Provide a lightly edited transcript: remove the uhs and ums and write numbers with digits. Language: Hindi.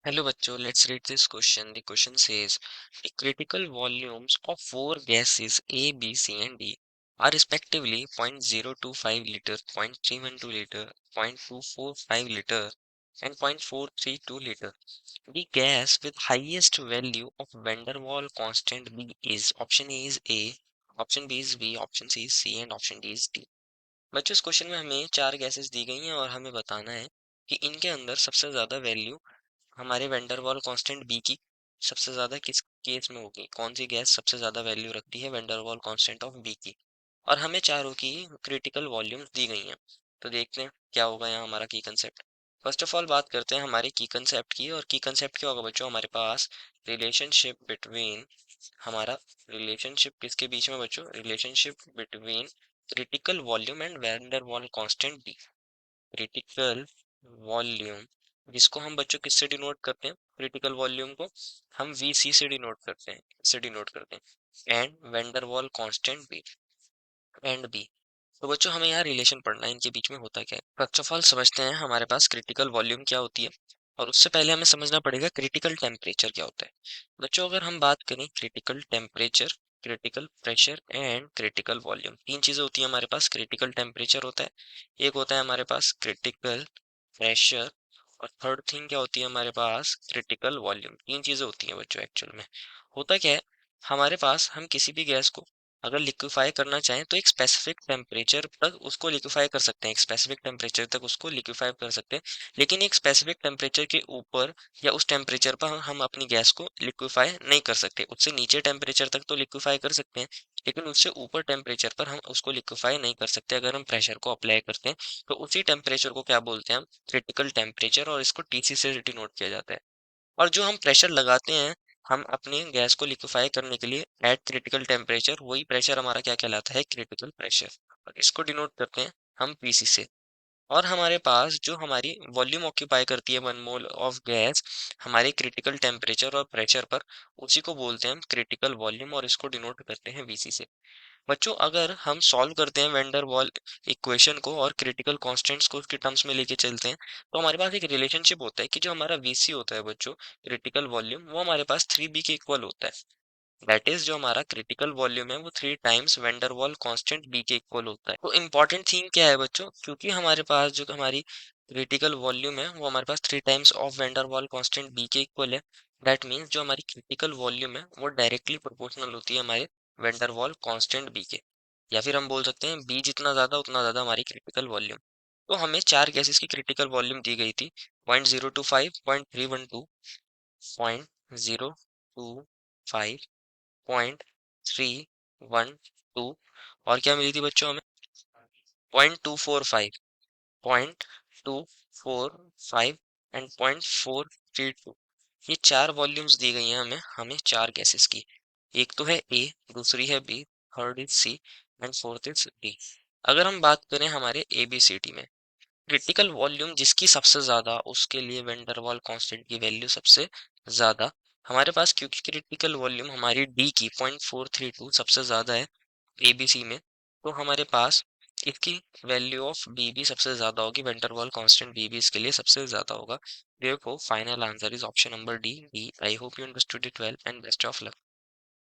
Hello bachcho, let's read this question. The question says the critical volumes of four gases A, B, C and D are respectively 0.025 liter, 0.312 liter, 0.245 liter and 0.432 liter. The gas with highest value of van der Waal constant B is option A is A, option B is B, option C is C and option D is D. बच्चों इस क्वेश्चन में हमें चार गैसेस दी गई हैं और हमें बताना है कि इनके अंदर सबसे ज्यादा वैल्यू हमारे वेंडरवॉल कांस्टेंट बी की सबसे ज्यादा किस केस में होगी, कौन सी गैस सबसे ज्यादा वैल्यू रखती है वेंडरवॉल कांस्टेंट ऑफ बी की। और हमें चारों की क्रिटिकल वॉल्यूम्स दी गई हैं। तो देखते हैं क्या होगा यहाँ हमारा की कंसेप्ट। फर्स्ट ऑफ ऑल बात करते हैं हमारे की कंसेप्ट की, और की कंसेप्ट क्या होगा बच्चों, हमारे पास रिलेशनशिप बिटवीन, हमारा रिलेशनशिप किसके बीच में बच्चों, relationship between critical volume and van der Waal constant B. Critical volume, जिसको हम बच्चों किससे डिनोट करते हैं, क्रिटिकल वॉल्यूम को हम वीसी से डिनोट करते हैं, इससे डिनोट करते हैं, and van der Waal constant B and B. तो बच्चों हमें यहाँ रिलेशन पढ़ना है, इनके बीच में होता क्या है। फर्स्ट ऑफ ऑल समझते हैं हमारे पास क्रिटिकल वॉल्यूम क्या होती है, और उससे पहले हमें समझना पड़ेगा क्रिटिकल टेम्परेचर क्या होता है। बच्चों अगर हम बात करें critical temperature, critical pressure and critical volume, तीन चीजें होती है हमारे पास। क्रिटिकल टेम्परेचर होता है, एक होता है हमारे पास क्रिटिकल प्रेशर, और थर्ड थिंग क्या होती है हमारे पास, क्रिटिकल वॉल्यूम। तीन चीजें होती हैं बच्चों। एक्चुअल में होता क्या है, हमारे पास हम किसी भी गैस को अगर लिक्विफाई करना चाहें तो एक स्पेसिफिक टेम्परेचर तक उसको लिक्विफाई कर सकते हैं, एक स्पेसिफिक टेम्परेचर तक उसको लिक्विफाई कर सकते हैं। लेकिन एक स्पेसिफिक टेम्परेचर के ऊपर या उस टेम्परेचर पर हम अपनी गैस को लिक्विफाई नहीं कर सकते। उससे नीचे टेम्परेचर तक तो लिक्विफाई कर सकते हैं, लेकिन उससे ऊपर टेम्परेचर पर हम उसको लिक्विफाई नहीं कर सकते अगर हम प्रेशर को अप्लाई करते हैं। तो उसी टेम्परेचर को क्या बोलते हैं हम, क्रिटिकल टेम्परेचर, और इसको टीसी से डिनोट किया जाता है। और जो हम प्रेशर लगाते हैं हम अपनी गैस को लिक्विफाई करने के लिए एट क्रिटिकल टेम्परेचर, वही प्रेशर हमारा क्या कहलाता है, क्रिटिकल प्रेशर, और इसको डिनोट करते हैं हम पीसी से। और हमारे पास जो हमारी वॉल्यूम ऑक्यूपाई करती है 1 मोल ऑफ गैस हमारे क्रिटिकल टेम्परेचर और प्रेशर पर, उसी को बोलते हैं हम क्रिटिकल वॉल्यूम, और इसको डिनोट करते हैं वीसी से। बच्चों अगर हम सॉल्व करते हैं वेंडर वॉल इक्वेशन को और क्रिटिकल कांस्टेंट्स को उसके टर्म्स में लेके चलते हैं, तो हमारे पास एक रिलेशनशिप होता है कि जो हमारा वीसी होता है बच्चों, क्रिटिकल वॉल्यूम, वो हमारे पास 3b के इक्वल होता है। दैट इज जो हमारा क्रिटिकल वॉल्यूम है वो 3 times van der Waal constant B के इक्वल होता है। तो इम्पोर्टेंट थिंग क्या है बच्चों, क्योंकि हमारे पास जो हमारी क्रिटिकल वॉल्यूम है वो हमारे पास 3 times of van der Waal constant B के इक्वल है। दैट मीन्स जो हमारी क्रिटिकल वॉल्यूम है वो डायरेक्टली प्रोपोर्शनल होती है हमारे वेंडर वॉल कॉन्स्टेंट बी के, या फिर हम बोल सकते हैं बी जितना ज्यादा उतना ज्यादा हमारी क्रिटिकल वॉल्यूम। तो हमें चार गैसेस की क्रिटिकल वॉल्यूम दी गई थी, 0.025, 0.312, 0.025, 0.312, और क्या मिली थी बच्चों हमें, 0.245, 0.245 एंड 0.432। ये चार वॉल्यूम्स दी गई हैं हमें हमें चार गैसेस की। एक तो है ए, दूसरी है B, third is C and fourth is D. अगर हम बात करें हमारे ए बी सी डी में, क्रिटिकल वॉल्यूम जिसकी सबसे ज्यादा उसके लिए वेंडरवॉल कांस्टेंट की वैल्यू सबसे ज्यादा हमारे पास, क्योंकि क्रिटिकल वॉल्यूम हमारी डी की 0.432 सबसे ज्यादा है एबीसी में, तो हमारे पास इसकी वैल्यू ऑफ बी भी सबसे ज्यादा होगी, वेंडरवॉल कांस्टेंट बी भी इसके लिए सबसे ज्यादा होगा। therefore final answer is option number D, I hope you understood it well and best of luck.